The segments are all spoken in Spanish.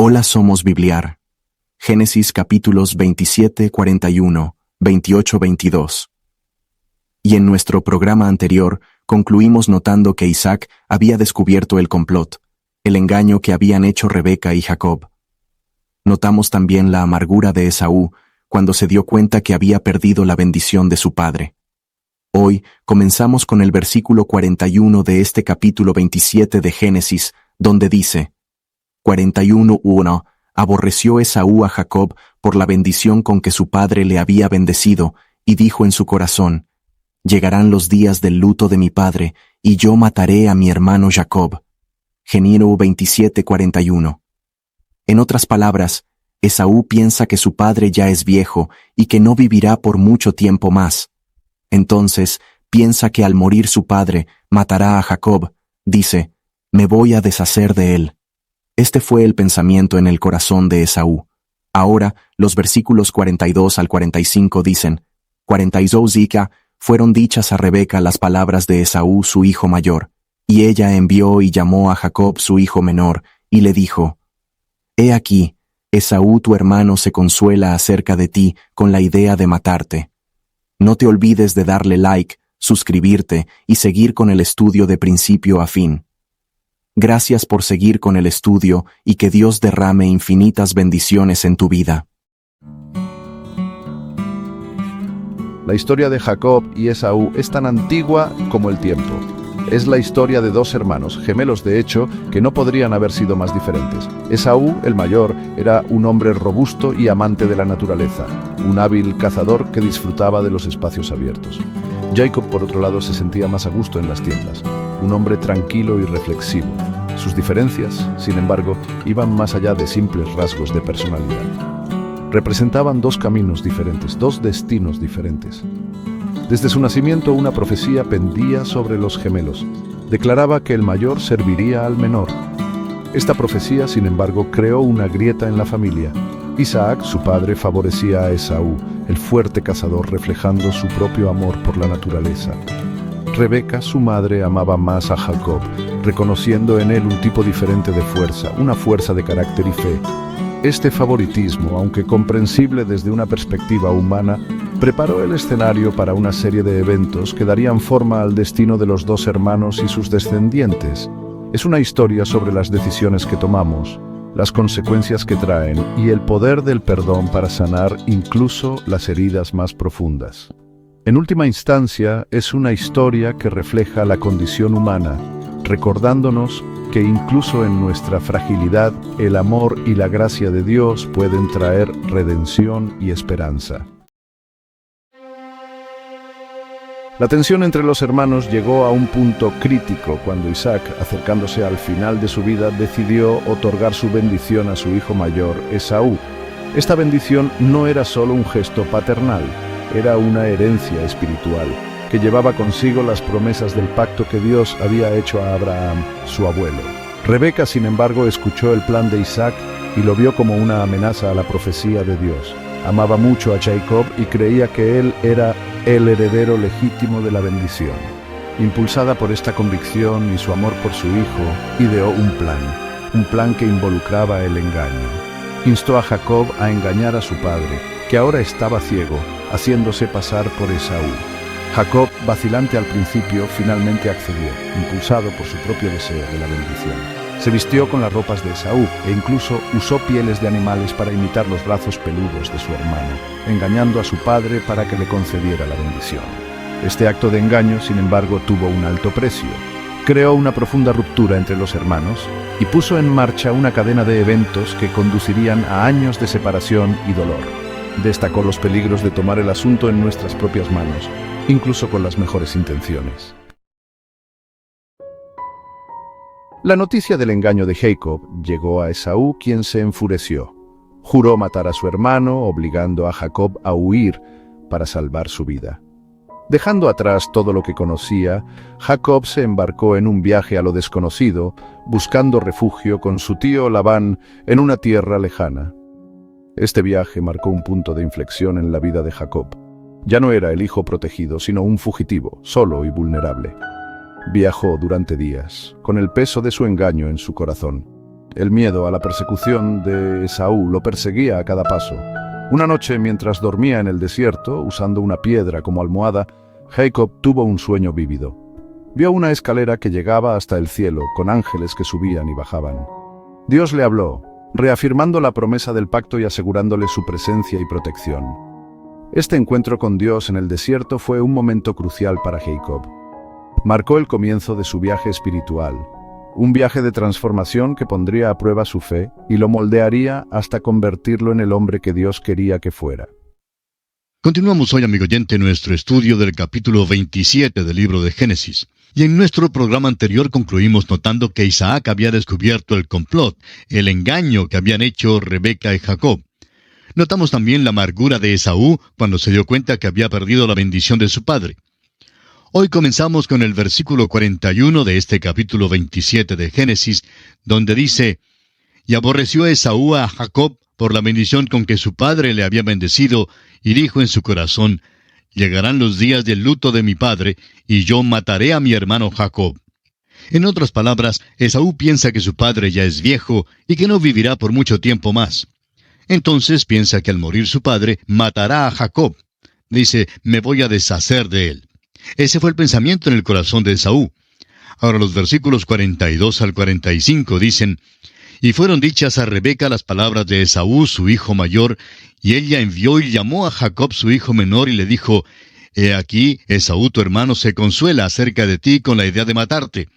Hola, somos Bibliar. Génesis capítulos 27, 41, 28, 22. Y en nuestro programa anterior concluimos notando que Isaac había descubierto el complot, el engaño que habían hecho Rebeca y Jacob. Notamos también la amargura de Esaú cuando se dio cuenta que había perdido la bendición de su padre. Hoy comenzamos con el versículo 41 de este capítulo 27 de Génesis, donde dice: 41:1 Aborreció Esaú a Jacob por la bendición con que su padre le había bendecido, y dijo en su corazón: Llegarán los días del luto de mi padre, y yo mataré a mi hermano Jacob. Génesis 27:41. En otras palabras, Esaú piensa que su padre ya es viejo y que no vivirá por mucho tiempo más. Entonces, piensa que al morir su padre, matará a Jacob. Dice: Me voy a deshacer de él. Este fue el pensamiento en el corazón de Esaú. Ahora, los versículos 42 al 45 dicen: 42 fueron dichas a Rebeca las palabras de Esaú su hijo mayor, y ella envió y llamó a Jacob su hijo menor, y le dijo: He aquí, Esaú tu hermano se consuela acerca de ti con la idea de matarte. No te olvides de darle like, suscribirte y seguir con el estudio de principio a fin. Gracias por seguir con el estudio y que Dios derrame infinitas bendiciones en tu vida. La historia de Jacob y Esaú es tan antigua como el tiempo. Es la historia de dos hermanos, gemelos de hecho, que no podrían haber sido más diferentes. Esaú, el mayor, era un hombre robusto y amante de la naturaleza, un hábil cazador que disfrutaba de los espacios abiertos. Jacob, por otro lado, se sentía más a gusto en las tiendas, un hombre tranquilo y reflexivo. Sus diferencias, sin embargo, iban más allá de simples rasgos de personalidad. Representaban dos caminos diferentes, dos destinos diferentes. Desde su nacimiento, una profecía pendía sobre los gemelos. Declaraba que el mayor serviría al menor. Esta profecía, sin embargo, creó una grieta en la familia. Isaac, su padre, favorecía a Esaú, el fuerte cazador, reflejando su propio amor por la naturaleza. Rebeca, su madre, amaba más a Jacob, reconociendo en él un tipo diferente de fuerza, una fuerza de carácter y fe. Este favoritismo, aunque comprensible desde una perspectiva humana, preparó el escenario para una serie de eventos que darían forma al destino de los dos hermanos y sus descendientes. Es una historia sobre las decisiones que tomamos, las consecuencias que traen y el poder del perdón para sanar incluso las heridas más profundas. En última instancia, es una historia que refleja la condición humana, recordándonos que incluso en nuestra fragilidad, el amor y la gracia de Dios pueden traer redención y esperanza. La tensión entre los hermanos llegó a un punto crítico cuando Isaac, acercándose al final de su vida, decidió otorgar su bendición a su hijo mayor, Esaú. Esta bendición no era solo un gesto paternal, era una herencia espiritual que llevaba consigo las promesas del pacto que Dios había hecho a Abraham, su abuelo. Rebeca, sin embargo, escuchó el plan de Isaac y lo vio como una amenaza a la profecía de Dios. Amaba mucho a Jacob y creía que él era el heredero legítimo de la bendición. Impulsada por esta convicción y su amor por su hijo, ideó un plan que involucraba el engaño. Instó a Jacob a engañar a su padre, que ahora estaba ciego, haciéndose pasar por Esaú. Jacob, vacilante al principio, finalmente accedió, impulsado por su propio deseo de la bendición. Se vistió con las ropas de Esaú e incluso usó pieles de animales para imitar los brazos peludos de su hermano, engañando a su padre para que le concediera la bendición. Este acto de engaño, sin embargo, tuvo un alto precio. Creó una profunda ruptura entre los hermanos y puso en marcha una cadena de eventos que conducirían a años de separación y dolor. Destacó los peligros de tomar el asunto en nuestras propias manos, incluso con las mejores intenciones. La noticia del engaño de Jacob llegó a Esaú, quien se enfureció. Juró matar a su hermano, obligando a Jacob a huir para salvar su vida. Dejando atrás todo lo que conocía, Jacob se embarcó en un viaje a lo desconocido, buscando refugio con su tío Labán en una tierra lejana. Este viaje marcó un punto de inflexión en la vida de Jacob. Ya no era el hijo protegido, sino un fugitivo, solo y vulnerable. Viajó durante días, con el peso de su engaño en su corazón. El miedo a la persecución de Esaú lo perseguía a cada paso. Una noche, mientras dormía en el desierto, usando una piedra como almohada, Jacob tuvo un sueño vívido. Vio una escalera que llegaba hasta el cielo, con ángeles que subían y bajaban. Dios le habló, reafirmando la promesa del pacto y asegurándole su presencia y protección. Este encuentro con Dios en el desierto fue un momento crucial para Jacob. Marcó el comienzo de su viaje espiritual, un viaje de transformación que pondría a prueba su fe y lo moldearía hasta convertirlo en el hombre que Dios quería que fuera. Continuamos hoy, amigo oyente, nuestro estudio del capítulo 27 del libro de Génesis. Y en nuestro programa anterior concluimos notando que Isaac había descubierto el complot, el engaño que habían hecho Rebeca y Jacob. Notamos también la amargura de Esaú cuando se dio cuenta que había perdido la bendición de su padre. Hoy comenzamos con el versículo 41 de este capítulo 27 de Génesis, donde dice: «Y aborreció Esaú a Jacob por la bendición con que su padre le había bendecido, y dijo en su corazón: Llegarán los días del luto de mi padre, y yo mataré a mi hermano Jacob». En otras palabras, Esaú piensa que su padre ya es viejo y que no vivirá por mucho tiempo más. Entonces piensa que al morir su padre, matará a Jacob. Dice: «Me voy a deshacer de él». Ese fue el pensamiento en el corazón de Esaú. Ahora los versículos 42 al 45 dicen: «Y fueron dichas a Rebeca las palabras de Esaú, su hijo mayor, y ella envió y llamó a Jacob su hijo menor y le dijo: He aquí, Esaú tu hermano se consuela acerca de ti con la idea de matarte.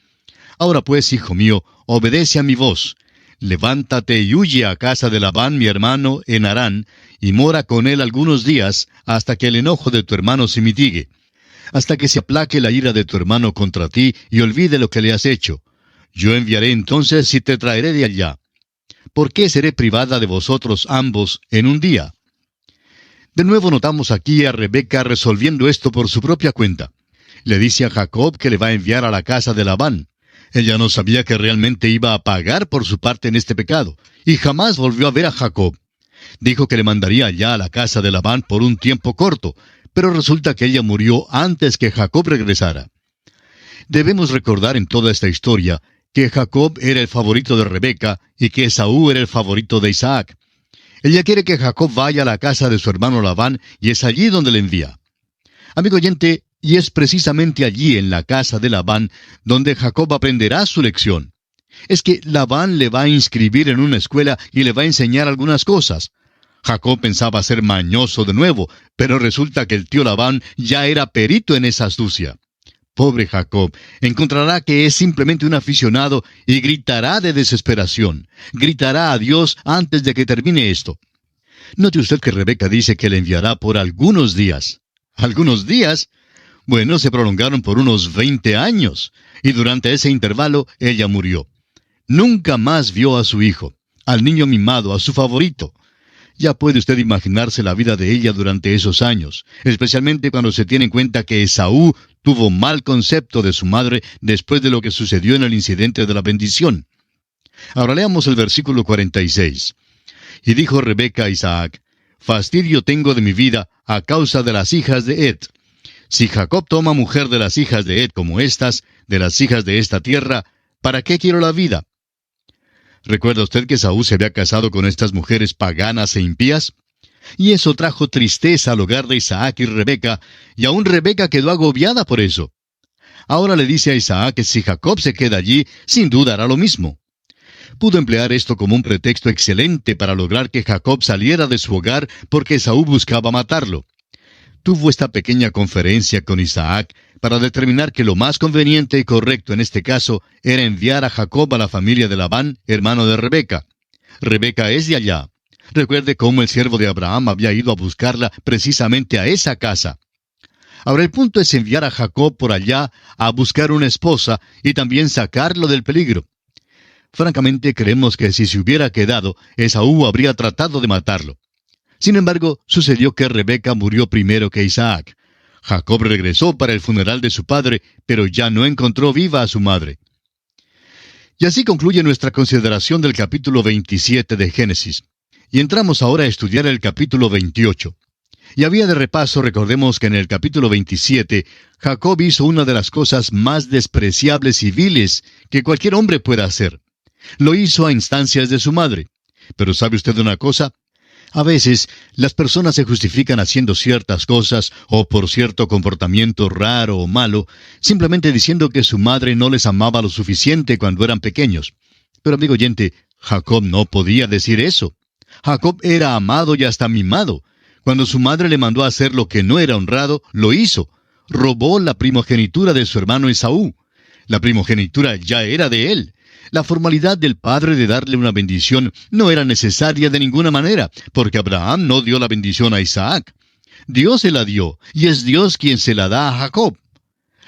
Ahora pues, hijo mío, obedece a mi voz. Levántate y huye a casa de Labán mi hermano en Harán, y mora con él algunos días, hasta que el enojo de tu hermano se mitigue, hasta que se aplaque la ira de tu hermano contra ti y olvide lo que le has hecho. Yo enviaré entonces y te traeré de allá. ¿Por qué seré privada de vosotros ambos en un día?». De nuevo notamos aquí a Rebeca resolviendo esto por su propia cuenta. Le dice a Jacob que le va a enviar a la casa de Labán. Ella no sabía que realmente iba a pagar por su parte en este pecado, y jamás volvió a ver a Jacob. Dijo que le mandaría allá a la casa de Labán por un tiempo corto, pero resulta que ella murió antes que Jacob regresara. Debemos recordar en toda esta historia que Jacob era el favorito de Rebeca y que Esaú era el favorito de Isaac. Ella quiere que Jacob vaya a la casa de su hermano Labán y es allí donde le envía. Amigo oyente, y es precisamente allí en la casa de Labán donde Jacob aprenderá su lección. Es que Labán le va a inscribir en una escuela y le va a enseñar algunas cosas. Jacob pensaba ser mañoso de nuevo, pero resulta que el tío Labán ya era perito en esa astucia. Pobre Jacob, encontrará que es simplemente un aficionado y gritará de desesperación. Gritará a Dios antes de que termine esto. Note usted que Rebeca dice que le enviará por algunos días. ¿Algunos días? Bueno, se prolongaron por unos 20 años, y durante ese intervalo ella murió. Nunca más vio a su hijo, al niño mimado, a su favorito. Ya puede usted imaginarse la vida de ella durante esos años, especialmente cuando se tiene en cuenta que Esaú tuvo mal concepto de su madre después de lo que sucedió en el incidente de la bendición. Ahora leamos el versículo 46. «Y dijo Rebeca a Isaac: Fastidio tengo de mi vida a causa de las hijas de Ed. Si Jacob toma mujer de las hijas de Ed como estas, de las hijas de esta tierra, ¿para qué quiero la vida?». ¿Recuerda usted que Esaú se había casado con estas mujeres paganas e impías? Y eso trajo tristeza al hogar de Isaac y Rebeca, y aún Rebeca quedó agobiada por eso. Ahora le dice a Isaac que si Jacob se queda allí, sin duda hará lo mismo. Pudo emplear esto como un pretexto excelente para lograr que Jacob saliera de su hogar porque Esaú buscaba matarlo. Tuvo esta pequeña conferencia con Isaac para determinar que lo más conveniente y correcto en este caso era enviar a Jacob a la familia de Labán, hermano de Rebeca. Rebeca es de allá. Recuerde cómo el siervo de Abraham había ido a buscarla precisamente a esa casa. Ahora el punto es enviar a Jacob por allá a buscar una esposa y también sacarlo del peligro. Francamente creemos que si se hubiera quedado, Esaú habría tratado de matarlo. Sin embargo, sucedió que Rebeca murió primero que Isaac. Jacob regresó para el funeral de su padre, pero ya no encontró viva a su madre. Y así concluye nuestra consideración del capítulo 27 de Génesis. Y entramos ahora a estudiar el capítulo 28. Y a vía de repaso, recordemos que en el capítulo 27, Jacob hizo una de las cosas más despreciables y viles que cualquier hombre pueda hacer. Lo hizo a instancias de su madre. Pero ¿sabe usted una cosa? A veces, las personas se justifican haciendo ciertas cosas o por cierto comportamiento raro o malo, simplemente diciendo que su madre no les amaba lo suficiente cuando eran pequeños. Pero amigo oyente, Jacob no podía decir eso. Jacob era amado y hasta mimado. Cuando su madre le mandó a hacer lo que no era honrado, lo hizo. Robó la primogenitura de su hermano Esaú. La primogenitura ya era de él. La formalidad del padre de darle una bendición no era necesaria de ninguna manera, porque Abraham no dio la bendición a Isaac. Dios se la dio, y es Dios quien se la da a Jacob.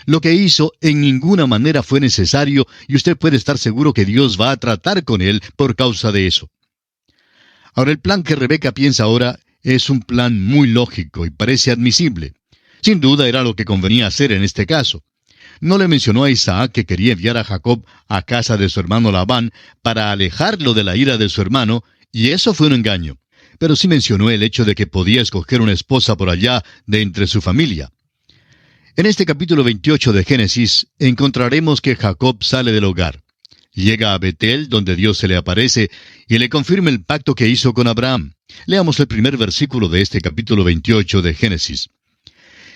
Lo que hizo en ninguna manera fue necesario, y usted puede estar seguro que Dios va a tratar con él por causa de eso. Ahora, el plan que Rebeca piensa ahora es un plan muy lógico y parece admisible. Sin duda era lo que convenía hacer en este caso. No le mencionó a Isaac que quería enviar a Jacob a casa de su hermano Labán para alejarlo de la ira de su hermano, y eso fue un engaño. Pero sí mencionó el hecho de que podía escoger una esposa por allá de entre su familia. En este capítulo 28 de Génesis encontraremos que Jacob sale del hogar. Llega a Betel, donde Dios se le aparece, y le confirma el pacto que hizo con Abraham. Leamos el primer versículo de este capítulo 28 de Génesis.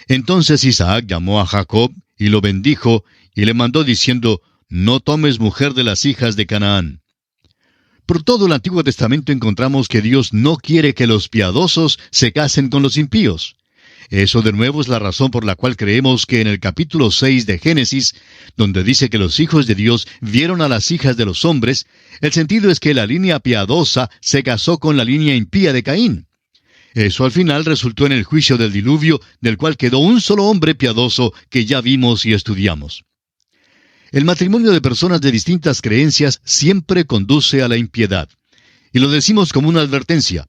Entonces Isaac llamó a Jacob, y lo bendijo, y le mandó diciendo, no tomes mujer de las hijas de Canaán. Por todo el Antiguo Testamento encontramos que Dios no quiere que los piadosos se casen con los impíos. Eso de nuevo es la razón por la cual creemos que en el capítulo 6 de Génesis, donde dice que los hijos de Dios vieron a las hijas de los hombres, el sentido es que la línea piadosa se casó con la línea impía de Caín. Eso al final resultó en el juicio del diluvio, del cual quedó un solo hombre piadoso que ya vimos y estudiamos. El matrimonio de personas de distintas creencias siempre conduce a la impiedad. Y lo decimos como una advertencia.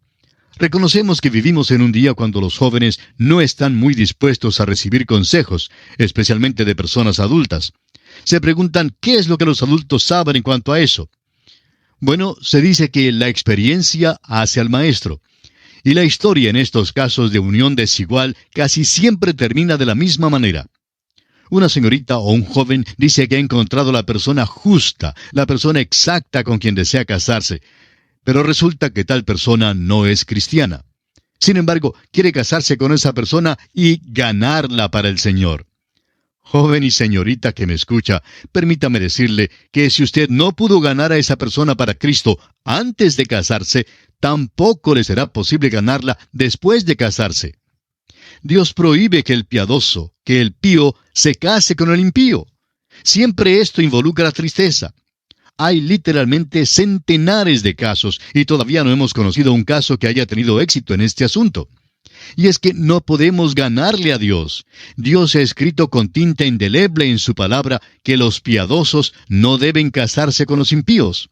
Reconocemos que vivimos en un día cuando los jóvenes no están muy dispuestos a recibir consejos, especialmente de personas adultas. Se preguntan qué es lo que los adultos saben en cuanto a eso. Bueno, se dice que la experiencia hace al maestro. Y la historia en estos casos de unión desigual casi siempre termina de la misma manera. Una señorita o un joven dice que ha encontrado la persona justa, la persona exacta con quien desea casarse, pero resulta que tal persona no es cristiana. Sin embargo, quiere casarse con esa persona y ganarla para el Señor. Joven y señorita que me escucha, permítame decirle que si usted no pudo ganar a esa persona para Cristo antes de casarse, tampoco le será posible ganarla después de casarse. Dios prohíbe que el piadoso, que el pío, se case con el impío. Siempre esto involucra tristeza. Hay literalmente centenares de casos, y todavía no hemos conocido un caso que haya tenido éxito en este asunto. Y es que no podemos ganarle a Dios. Dios ha escrito con tinta indeleble en su palabra que los piadosos no deben casarse con los impíos.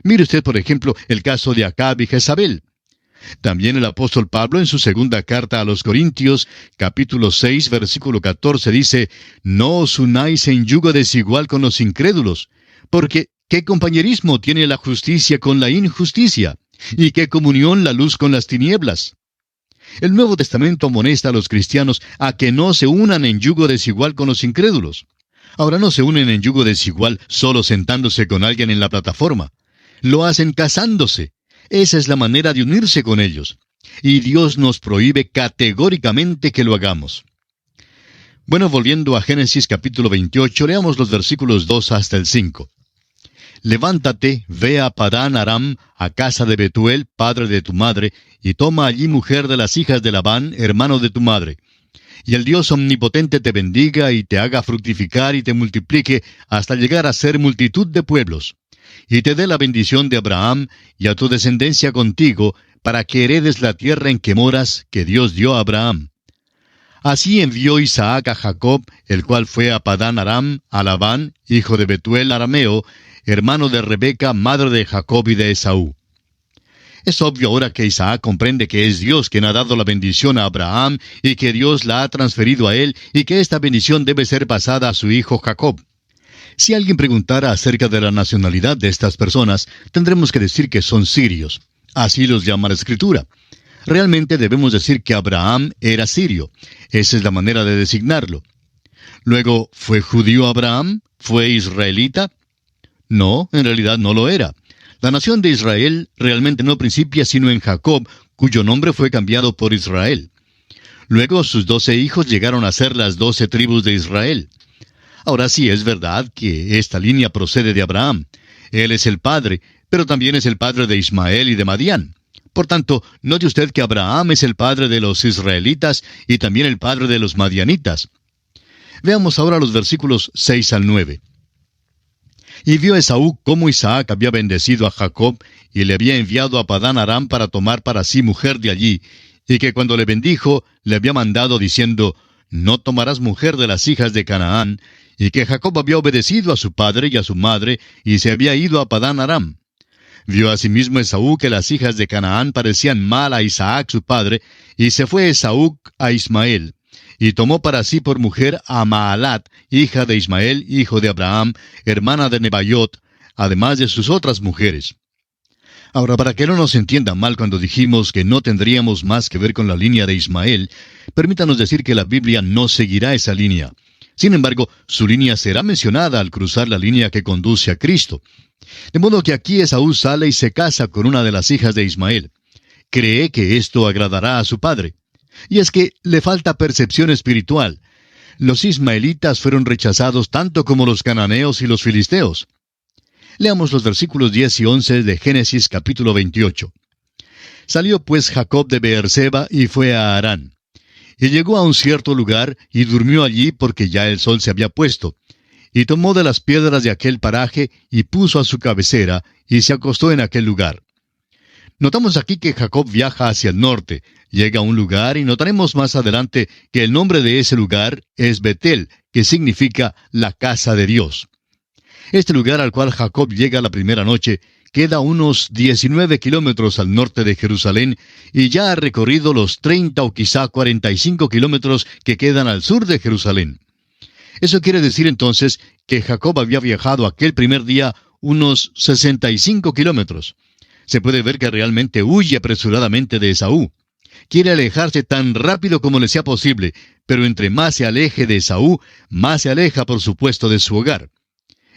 Mire usted, por ejemplo, el caso de Acab y Jezabel. También el apóstol Pablo en su segunda carta a los Corintios, capítulo 6, versículo 14, dice, «No os unáis en yugo desigual con los incrédulos, porque ¿qué compañerismo tiene la justicia con la injusticia? ¿Y qué comunión la luz con las tinieblas?» El Nuevo Testamento amonesta a los cristianos a que no se unan en yugo desigual con los incrédulos. Ahora no se unen en yugo desigual solo sentándose con alguien en la plataforma. Lo hacen casándose. Esa es la manera de unirse con ellos. Y Dios nos prohíbe categóricamente que lo hagamos. Bueno, volviendo a Génesis capítulo 28, leamos los versículos 2 hasta el 5. Levántate, ve a Padán Aram, a casa de Betuel, padre de tu madre, y toma allí mujer de las hijas de Labán, hermano de tu madre. Y el Dios omnipotente te bendiga y te haga fructificar y te multiplique hasta llegar a ser multitud de pueblos. Y te dé la bendición de Abraham y a tu descendencia contigo, para que heredes la tierra en que moras, que Dios dio a Abraham. Así envió Isaac a Jacob, el cual fue a Padán Aram, a Labán, hijo de Betuel arameo, hermano de Rebeca, madre de Jacob y de Esaú. Es obvio ahora que Isaac comprende que es Dios quien ha dado la bendición a Abraham y que Dios la ha transferido a él y que esta bendición debe ser pasada a su hijo Jacob. Si alguien preguntara acerca de la nacionalidad de estas personas, tendremos que decir que son sirios. Así los llama la Escritura. Realmente debemos decir que Abraham era sirio. Esa es la manera de designarlo. Luego, ¿fue judío Abraham? ¿Fue israelita? No, en realidad no lo era. La nación de Israel realmente no principia sino en Jacob, cuyo nombre fue cambiado por Israel. Luego sus 12 hijos llegaron a ser las 12 tribus de Israel. Ahora sí es verdad que esta línea procede de Abraham. Él es el padre, pero también es el padre de Ismael y de Madián. Por tanto, note usted que Abraham es el padre de los israelitas y también el padre de los madianitas. Veamos ahora los versículos 6 al 9. Y vio Esaú cómo Isaac había bendecido a Jacob y le había enviado a Padán Aram para tomar para sí mujer de allí, y que cuando le bendijo, le había mandado diciendo, no tomarás mujer de las hijas de Canaán, y que Jacob había obedecido a su padre y a su madre, y se había ido a Padán Aram. Vio asimismo Esaú que las hijas de Canaán parecían mal a Isaac su padre, y se fue Esaú a Ismael, y tomó para sí por mujer a Maalat, hija de Ismael, hijo de Abraham, hermana de Nebaiot, además de sus otras mujeres. Ahora, para que no nos entiendan mal cuando dijimos que no tendríamos más que ver con la línea de Ismael, permítanos decir que la Biblia no seguirá esa línea. Sin embargo, su línea será mencionada al cruzar la línea que conduce a Cristo. De modo que aquí Esaú sale y se casa con una de las hijas de Ismael. Cree que esto agradará a su padre. Y es que le falta percepción espiritual. Los ismaelitas fueron rechazados tanto como los cananeos y los filisteos. Leamos los versículos 10 y 11 de Génesis capítulo 28. Salió pues Jacob de Beerseba y fue a Harán. Y llegó a un cierto lugar y durmió allí porque ya el sol se había puesto. Y tomó de las piedras de aquel paraje y puso a su cabecera y se acostó en aquel lugar. Notamos aquí que Jacob viaja hacia el norte, llega a un lugar y notaremos más adelante que el nombre de ese lugar es Betel, que significa la casa de Dios. Este lugar al cual Jacob llega la primera noche queda a unos 19 kilómetros al norte de Jerusalén y ya ha recorrido los 30 o quizá 45 kilómetros que quedan al sur de Jerusalén. Eso quiere decir entonces que Jacob había viajado aquel primer día unos 65 kilómetros. Se puede ver que realmente huye apresuradamente de Esaú. Quiere alejarse tan rápido como le sea posible, pero entre más se aleje de Esaú, más se aleja, por supuesto, de su hogar.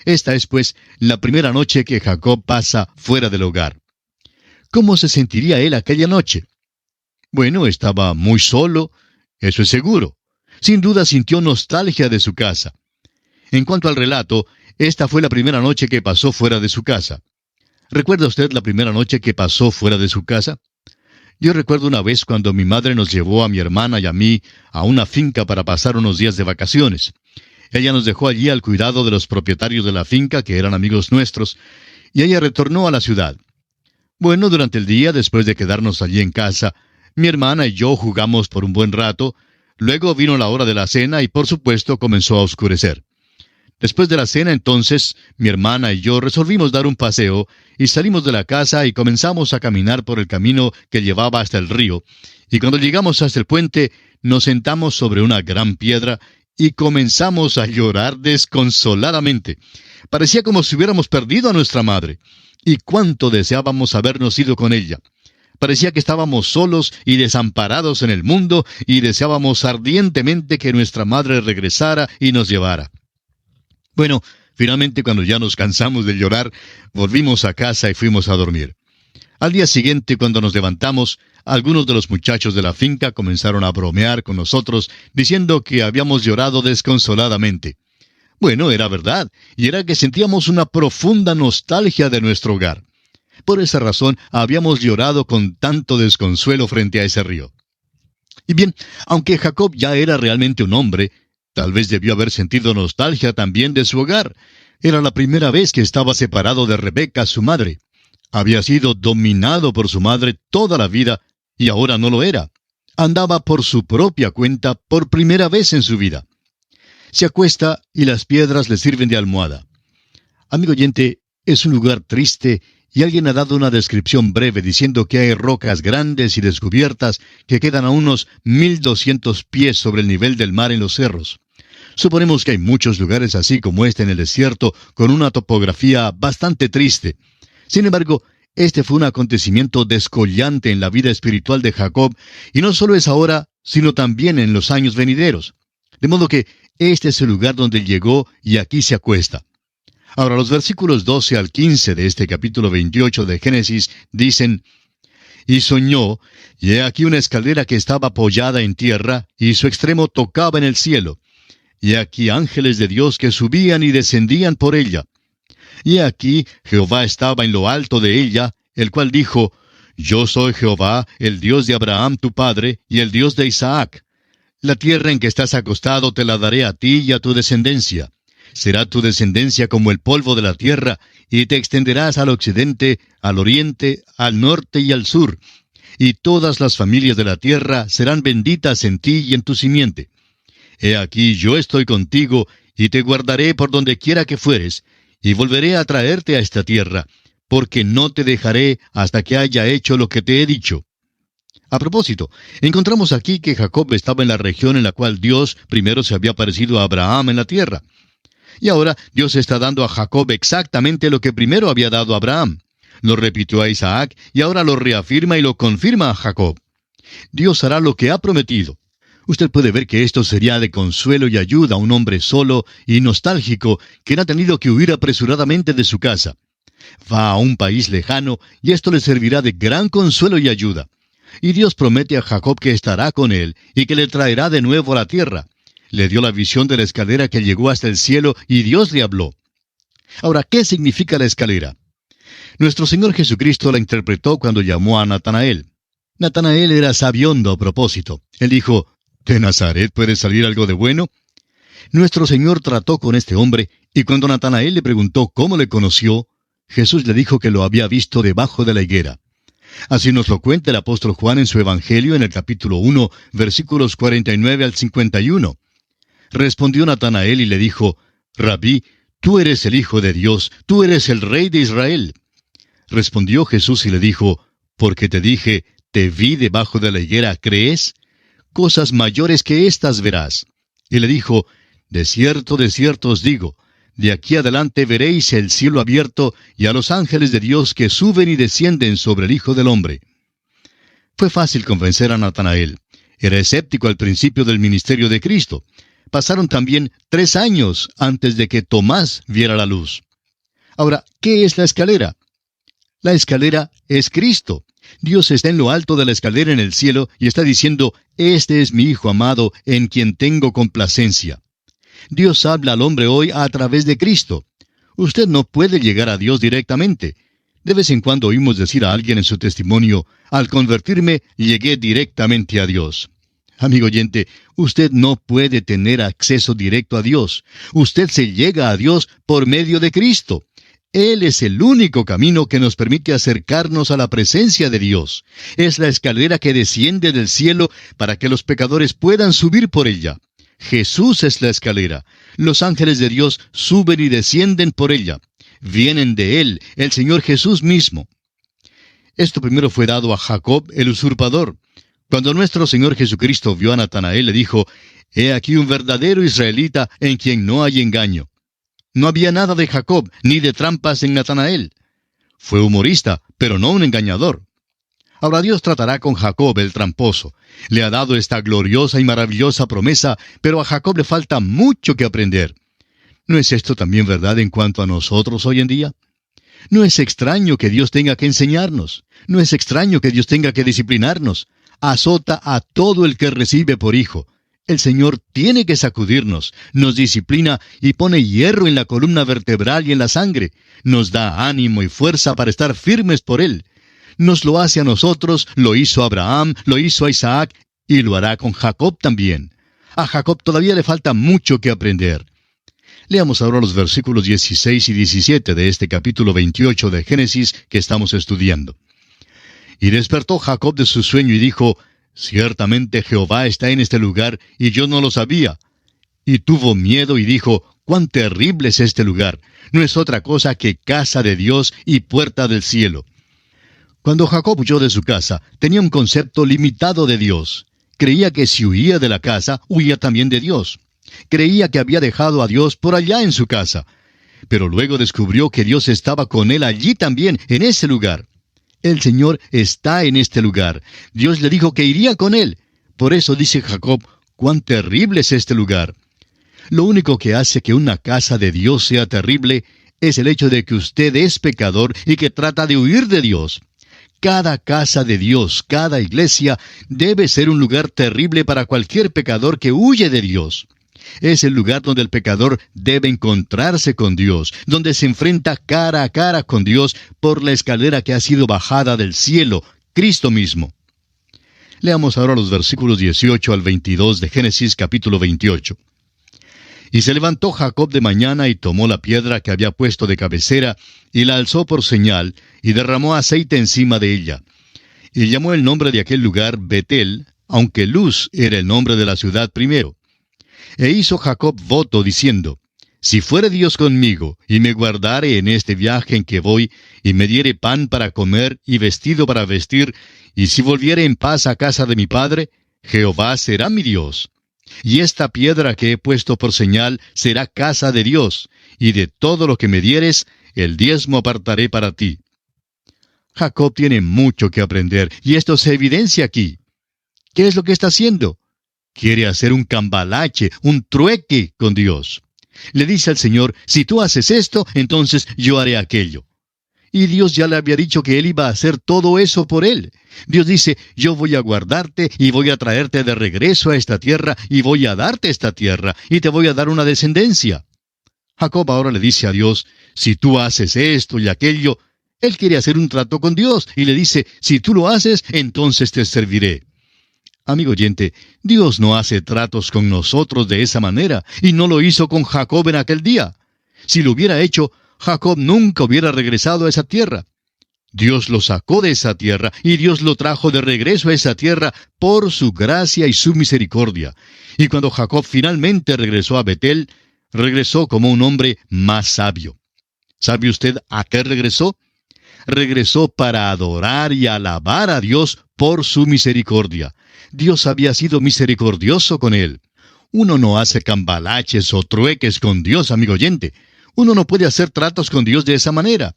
Esta es, pues, la primera noche que Jacob pasa fuera del hogar. ¿Cómo se sentiría él aquella noche? Bueno, estaba muy solo, eso es seguro. Sin duda sintió nostalgia de su casa. En cuanto al relato, esta fue la primera noche que pasó fuera de su casa. ¿Recuerda usted la primera noche que pasó fuera de su casa? Yo recuerdo una vez cuando mi madre nos llevó a mi hermana y a mí a una finca para pasar unos días de vacaciones. Ella nos dejó allí al cuidado de los propietarios de la finca, que eran amigos nuestros, y ella retornó a la ciudad. Bueno, durante el día, después de quedarnos allí en casa, mi hermana y yo jugamos por un buen rato, luego vino la hora de la cena y por supuesto comenzó a oscurecer. Después de la cena entonces, mi hermana y yo resolvimos dar un paseo y salimos de la casa y comenzamos a caminar por el camino que llevaba hasta el río, y cuando llegamos hasta el puente, nos sentamos sobre una gran piedra y comenzamos a llorar desconsoladamente. Parecía como si hubiéramos perdido a nuestra madre. Y cuánto deseábamos habernos ido con ella. Parecía que estábamos solos y desamparados en el mundo y deseábamos ardientemente que nuestra madre regresara y nos llevara. Bueno, finalmente cuando ya nos cansamos de llorar, volvimos a casa y fuimos a dormir. Al día siguiente, cuando nos levantamos, algunos de los muchachos de la finca comenzaron a bromear con nosotros, diciendo que habíamos llorado desconsoladamente. Bueno, era verdad, y era que sentíamos una profunda nostalgia de nuestro hogar. Por esa razón, habíamos llorado con tanto desconsuelo frente a ese río. Y bien, aunque Jacob ya era realmente un hombre, tal vez debió haber sentido nostalgia también de su hogar. Era la primera vez que estaba separado de Rebeca, su madre. Había sido dominado por su madre toda la vida, y ahora no lo era. Andaba por su propia cuenta por primera vez en su vida. Se acuesta y las piedras le sirven de almohada. Amigo oyente, es un lugar triste y alguien ha dado una descripción breve diciendo que hay rocas grandes y descubiertas que quedan a unos 1200 pies sobre el nivel del mar en los cerros. Suponemos que hay muchos lugares así como este en el desierto con una topografía bastante triste. Sin embargo, este fue un acontecimiento descollante en la vida espiritual de Jacob, y no solo es ahora, sino también en los años venideros. De modo que este es el lugar donde llegó y aquí se acuesta. Ahora, los versículos 12 al 15 de este capítulo 28 de Génesis dicen: Y soñó, y he aquí una escalera que estaba apoyada en tierra, y su extremo tocaba en el cielo. Y aquí ángeles de Dios que subían y descendían por ella. Y aquí Jehová estaba en lo alto de ella, el cual dijo: Yo soy Jehová, el Dios de Abraham tu padre, y el Dios de Isaac. La tierra en que estás acostado te la daré a ti y a tu descendencia. Será tu descendencia como el polvo de la tierra, y te extenderás al occidente, al oriente, al norte y al sur. Y todas las familias de la tierra serán benditas en ti y en tu simiente. He aquí yo estoy contigo, y te guardaré por donde quiera que fueres, y volveré a traerte a esta tierra, porque no te dejaré hasta que haya hecho lo que te he dicho. A propósito, encontramos aquí que Jacob estaba en la región en la cual Dios primero se había parecido a Abraham en la tierra. Y ahora Dios está dando a Jacob exactamente lo que primero había dado a Abraham. Lo repitió a Isaac y ahora lo reafirma y lo confirma a Jacob. Dios hará lo que ha prometido. Usted puede ver que esto sería de consuelo y ayuda a un hombre solo y nostálgico que no ha tenido que huir apresuradamente de su casa. Va a un país lejano y esto le servirá de gran consuelo y ayuda. Y Dios promete a Jacob que estará con él y que le traerá de nuevo a la tierra. Le dio la visión de la escalera que llegó hasta el cielo y Dios le habló. Ahora, ¿qué significa la escalera? Nuestro Señor Jesucristo la interpretó cuando llamó a Natanael. Natanael era sabiondo a propósito. Él dijo: ¿De Nazaret puede salir algo de bueno? Nuestro Señor trató con este hombre, y cuando Natanael le preguntó cómo le conoció, Jesús le dijo que lo había visto debajo de la higuera. Así nos lo cuenta el apóstol Juan en su Evangelio en el capítulo 1, versículos 49 al 51. Respondió Natanael y le dijo: Rabí, tú eres el Hijo de Dios, tú eres el Rey de Israel. Respondió Jesús y le dijo: Porque te dije, te vi debajo de la higuera, ¿crees? Cosas mayores que estas verás. Y le dijo: de cierto os digo, de aquí adelante veréis el cielo abierto y a los ángeles de Dios que suben y descienden sobre el Hijo del Hombre. Fue fácil convencer a Natanael. Era escéptico al principio del ministerio de Cristo. Pasaron también 3 años antes de que Tomás viera la luz. Ahora, ¿qué es la escalera? La escalera es Cristo. Dios está en lo alto de la escalera en el cielo y está diciendo: Este es mi Hijo amado, en quien tengo complacencia. Dios habla al hombre hoy a través de Cristo. Usted no puede llegar a Dios directamente. De vez en cuando oímos decir a alguien en su testimonio: al convertirme, llegué directamente a Dios. Amigo oyente, usted no puede tener acceso directo a Dios. Usted se llega a Dios por medio de Cristo. Él es el único camino que nos permite acercarnos a la presencia de Dios. Es la escalera que desciende del cielo para que los pecadores puedan subir por ella. Jesús es la escalera. Los ángeles de Dios suben y descienden por ella. Vienen de Él, el Señor Jesús mismo. Esto primero fue dado a Jacob, el usurpador. Cuando nuestro Señor Jesucristo vio a Natanael, le dijo: He aquí un verdadero israelita en quien no hay engaño. No había nada de Jacob, ni de trampas en Natanael. Fue humorista, pero no un engañador. Ahora Dios tratará con Jacob el tramposo. Le ha dado esta gloriosa y maravillosa promesa, pero a Jacob le falta mucho que aprender. ¿No es esto también verdad en cuanto a nosotros hoy en día? No es extraño que Dios tenga que enseñarnos. No es extraño que Dios tenga que disciplinarnos. Azota a todo el que recibe por hijo. El Señor tiene que sacudirnos, nos disciplina y pone hierro en la columna vertebral y en la sangre. Nos da ánimo y fuerza para estar firmes por Él. Nos lo hace a nosotros, lo hizo a Abraham, lo hizo a Isaac y lo hará con Jacob también. A Jacob todavía le falta mucho que aprender. Leamos ahora los versículos 16 y 17 de este capítulo 28 de Génesis que estamos estudiando. Y despertó Jacob de su sueño y dijo: Ciertamente Jehová está en este lugar, y yo no lo sabía. Y tuvo miedo y dijo: cuán terrible es este lugar. No es otra cosa que casa de Dios y puerta del cielo. Cuando Jacob huyó de su casa, tenía un concepto limitado de Dios. Creía que si huía de la casa, huía también de Dios. Creía que había dejado a Dios por allá en su casa. Pero luego descubrió que Dios estaba con él allí también, en ese lugar. El Señor está en este lugar. Dios le dijo que iría con él. Por eso dice Jacob: cuán terrible es este lugar. Lo único que hace que una casa de Dios sea terrible es el hecho de que usted es pecador y que trata de huir de Dios. Cada casa de Dios, cada iglesia, debe ser un lugar terrible para cualquier pecador que huye de Dios. Es el lugar donde el pecador debe encontrarse con Dios, donde se enfrenta cara a cara con Dios por la escalera que ha sido bajada del cielo, Cristo mismo. Leamos ahora los versículos 18 al 22 de Génesis capítulo 28. Y se levantó Jacob de mañana y tomó la piedra que había puesto de cabecera y la alzó por señal y derramó aceite encima de ella. Y llamó el nombre de aquel lugar Betel, aunque Luz era el nombre de la ciudad primero. E hizo Jacob voto diciendo: Si fuere Dios conmigo, y me guardare en este viaje en que voy, y me diere pan para comer y vestido para vestir, y si volviere en paz a casa de mi padre, Jehová será mi Dios. Y esta piedra que he puesto por señal será casa de Dios, y de todo lo que me dieres, el diezmo apartaré para ti. Jacob tiene mucho que aprender, y esto se evidencia aquí. ¿Qué es lo que está haciendo? Quiere hacer un cambalache, un trueque con Dios. Le dice al Señor: si tú haces esto, entonces yo haré aquello. Y Dios ya le había dicho que Él iba a hacer todo eso por él. Dios dice: yo voy a guardarte y voy a traerte de regreso a esta tierra y voy a darte esta tierra y te voy a dar una descendencia. Jacob ahora le dice a Dios: si tú haces esto y aquello. Él quiere hacer un trato con Dios y le dice: si tú lo haces, entonces te serviré. Amigo oyente, Dios no hace tratos con nosotros de esa manera, y no lo hizo con Jacob en aquel día. Si lo hubiera hecho, Jacob nunca hubiera regresado a esa tierra. Dios lo sacó de esa tierra, y Dios lo trajo de regreso a esa tierra por su gracia y su misericordia. Y cuando Jacob finalmente regresó a Betel, regresó como un hombre más sabio. ¿Sabe usted a qué regresó? Regresó para adorar y alabar a Dios por su misericordia. Dios había sido misericordioso con él. Uno no hace cambalaches o trueques con Dios, amigo oyente. Uno no puede hacer tratos con Dios de esa manera.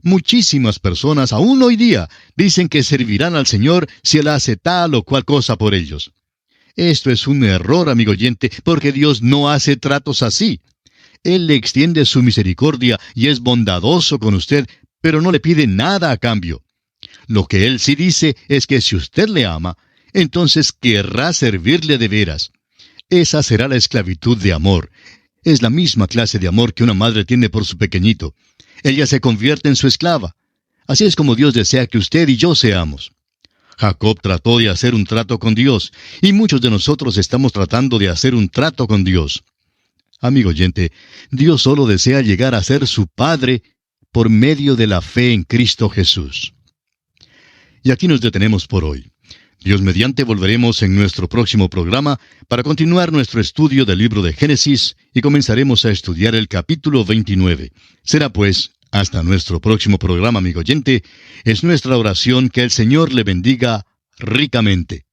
Muchísimas personas, aún hoy día, dicen que servirán al Señor si Él hace tal o cual cosa por ellos. Esto es un error, amigo oyente, porque Dios no hace tratos así. Él le extiende su misericordia y es bondadoso con usted, pero no le pide nada a cambio. Lo que Él sí dice es que si usted le ama, entonces querrá servirle de veras. Esa será la esclavitud de amor. Es la misma clase de amor que una madre tiene por su pequeñito. Ella se convierte en su esclava. Así es como Dios desea que usted y yo seamos. Jacob trató de hacer un trato con Dios, y muchos de nosotros estamos tratando de hacer un trato con Dios. Amigo oyente, Dios solo desea llegar a ser su Padre por medio de la fe en Cristo Jesús. Y aquí nos detenemos por hoy. Dios mediante volveremos en nuestro próximo programa para continuar nuestro estudio del libro de Génesis y comenzaremos a estudiar el capítulo 29. Será pues, hasta nuestro próximo programa, amigo oyente, es nuestra oración que el Señor le bendiga ricamente.